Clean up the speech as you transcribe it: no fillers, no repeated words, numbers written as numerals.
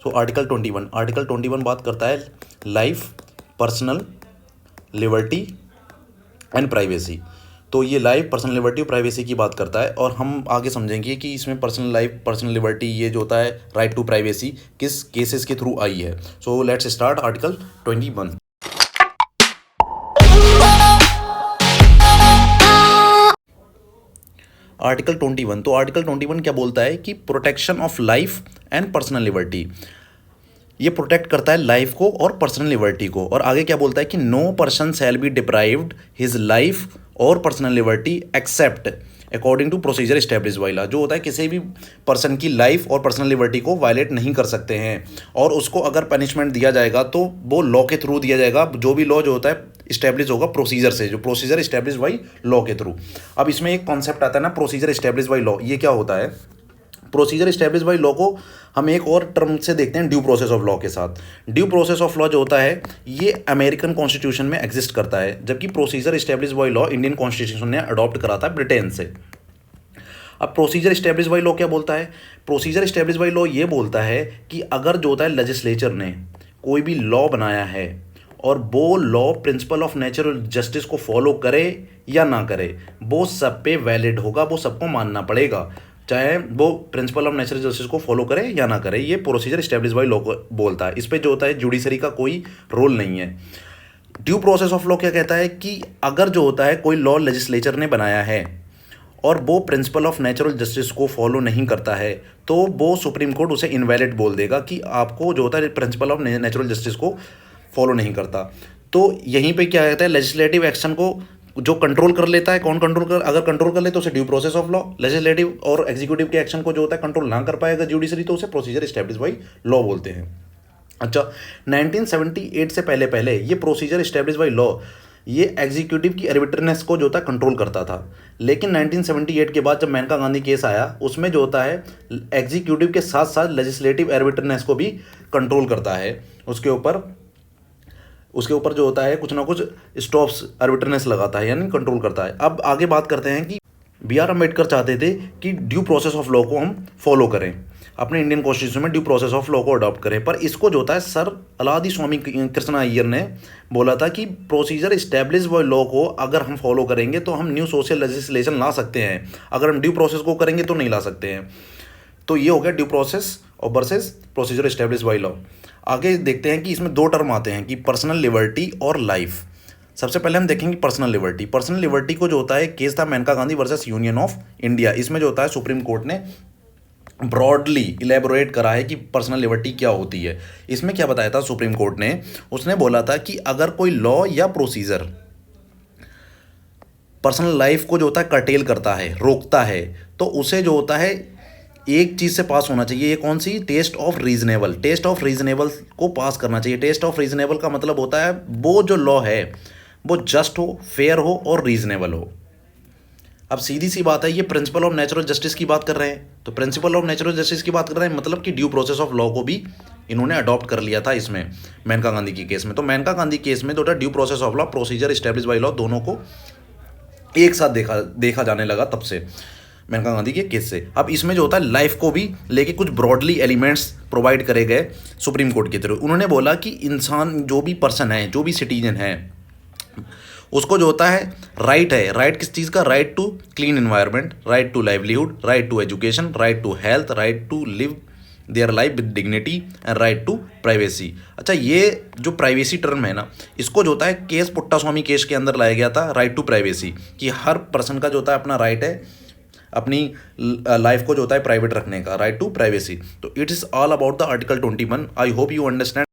So article 21 बात करता है life, personal liberty and privacy. तो ये लाइफ, पर्सनल लिबर्टी और प्राइवेसी की बात करता है, और हम आगे समझेंगे कि इसमें पर्सनल लाइफ, पर्सनल लिबर्टी, ये जो होता है राइट टू प्राइवेसी, किस केसेस के थ्रू आई है। So let's start article 21। Article 21 क्या बोलता है कि protection of life and personal liberty. ये प्रोटेक्ट करता है लाइफ को और पर्सनल लिबर्टी को। और आगे क्या बोलता है कि no person shall be deprived his life और personal liberty except according to procedure establish by law. जो होता है किसी भी पर्सन की लाइफ और पर्सनल लिबर्टी को वायलेट नहीं कर सकते हैं, और उसको अगर पनिशमेंट दिया जाएगा तो वो लॉ के थ्रू दिया जाएगा। जो भी लॉ जो होता है इस्टेब्लिश होगा प्रोसीजर से, जो प्रोसीजर इस्टेब्लिश बाई लॉ के थ्रू। अब इसमें एक कॉन्सेप्ट आता है ना, प्रोसीजर इस्टेब्लिश बाई लॉ। ये क्या होता है? प्रोसीजर इस्टेब्लिश बाई लॉ को हम एक और टर्म से देखते हैं, ड्यू प्रोसेस ऑफ लॉ के साथ। ड्यू प्रोसेस ऑफ लॉ जो होता है ये अमेरिकन कॉन्स्टिट्यूशन में एग्जिस्ट करता है, जबकि procedure establish by law Indian constitution ने अडॉप्ट करा था ब्रिटेन से। अब प्रोसीजर इस्टेब्लिश बाई लॉ क्या बोलता है? प्रोसीजर इस्टेब्लिश बाई लॉ ये बोलता है कि अगर जो होता है लेजिस्लेचर ने कोई भी लॉ बनाया है और वो law principle of natural justice को फॉलो करे या ना करे, वो सब पे वैलिड होगा, वो सबको मानना पड़ेगा, चाहे वो प्रिंसिपल ऑफ नेचुरल जस्टिस को फॉलो करे या ना करे। ये प्रोसीजर इस्टेब्लिश बाई लॉ को बोलता है। इस पे जो होता है जुडिशरी का कोई रोल नहीं है। ड्यू प्रोसेस ऑफ लॉ क्या कहता है कि अगर जो होता है कोई लॉ लेजिस्लेचर ने बनाया है और वो प्रिंसिपल ऑफ नेचुरल जस्टिस को फॉलो नहीं करता है, तो वो सुप्रीम कोर्ट उसे इनवैलिड बोल देगा कि आपको जो होता है प्रिंसिपल ऑफ नेचुरल जस्टिस को फॉलो नहीं करता। तो यहीं पे क्या कहता है, लेजिस्लेटिव एक्शन को जो कंट्रोल कर लेता है, कौन कंट्रोल कर, अगर कंट्रोल कर ले तो उसे due process of law. Legislative और एग्जीक्यूटिव के एक्शन को जो होता है कंट्रोल ना कर पाएगा जुडिशरी, तो उसे प्रोसीजर इस्टेब्लिश बाई लॉ बोलते हैं। अच्छा, 1978 से पहले पहले ये प्रोसीजर इस्टेब्लिश बाई लॉ ये एग्जीक्यूटिव की आर्बिट्रेरीनेस को जो होता है कंट्रोल करता था। लेकिन 1978 के बाद जब मेनका गांधी केस आया, उसमें जो होता है एग्जीक्यूटिव के साथ साथ लेजिस्लेटिव आर्बिट्रेरीनेस को भी कंट्रोल करता है। उसके ऊपर जो होता है कुछ ना कुछ स्टॉप्स, आर्बिट्रेरीनेस लगाता है, यानी कंट्रोल करता है। अब आगे बात करते हैं कि B.R. अम्बेडकर चाहते थे कि ड्यू प्रोसेस ऑफ लॉ को हम फॉलो करें, अपने इंडियन कॉन्स्टिट्यूशन में ड्यू प्रोसेस ऑफ लॉ को अडॉप्ट करें। पर इसको जो होता है सर अलादी स्वामी कृष्णा अय्यर ने बोला था कि प्रोसीजर इस्टेब्लिश बाय लॉ को अगर हम फॉलो करेंगे तो हम न्यू सोशल लेजिस्लेशन ला सकते हैं, अगर हम ड्यू प्रोसेस को करेंगे तो नहीं ला सकते हैं। तो ये हो गया ड्यू प्रोसेस और versus procedure establish by law. आगे देखते हैं कि इसमें दो टर्म आते हैं कि पर्सनल लिबर्टी और लाइफ। सबसे पहले हम देखेंगे पर्सनल लिबर्टी। पर्सनल लिबर्टी को जो होता है केस था Menaka Gandhi versus union of India. इसमें जो होता है सुप्रीम कोर्ट ने ब्रॉडली इलेबोरेट करा है कि पर्सनल लिबर्टी क्या होती है। इसमें क्या बताया था सुप्रीम कोर्ट ने? उसने बोला था कि अगर कोई लॉ या प्रोसीजर पर्सनल लाइफ को जो होता है कर्टेल करता है, रोकता है, तो उसे जो होता है एक चीज़ से पास होना चाहिए। ये कौन सी? Test of reasonable. Test of reasonable को पास करना चाहिए। टेस्ट ऑफ रीजनेबल का मतलब होता है वो जो लॉ है वो जस्ट हो, फेयर हो और रीजनेबल हो। अब सीधी सी बात है, ये प्रिंसिपल ऑफ नेचुरल जस्टिस की बात कर रहे हैं, तो प्रिंसिपल ऑफ नेचुरल जस्टिस की बात कर रहे हैं, मतलब कि ड्यू प्रोसेस ऑफ लॉ को भी इन्होंने अडॉप्ट कर लिया था इसमें मेनका गांधी की केस में। तो मेनका गांधी केस में तो due process of law, procedure establish by law, दोनों को एक साथ देखा जाने लगा तब से मेनका गांधी के केस से। अब इसमें जो होता है लाइफ को भी लेके कुछ ब्रॉडली एलिमेंट्स प्रोवाइड करे गए सुप्रीम कोर्ट के थ्रू। उन्होंने बोला कि इंसान, जो भी पर्सन है, जो भी सिटीजन है, उसको जो होता है राइट है। राइट किस चीज़ का? Right to clean environment, right to livelihood, right to education, right to health, right to live their life with dignity and right to privacy. अच्छा, ये जो प्राइवेसी टर्म है ना, इसको जो होता है केस पुट्टा स्वामी केस के अंदर लाया गया था, राइट टू प्राइवेसी, कि हर पर्सन का जो होता है अपना राइट है अपनी लाइफ को जो होता है प्राइवेट रखने का, राइट टू प्राइवेसी। तो it is all about the article 21। I hope you understand.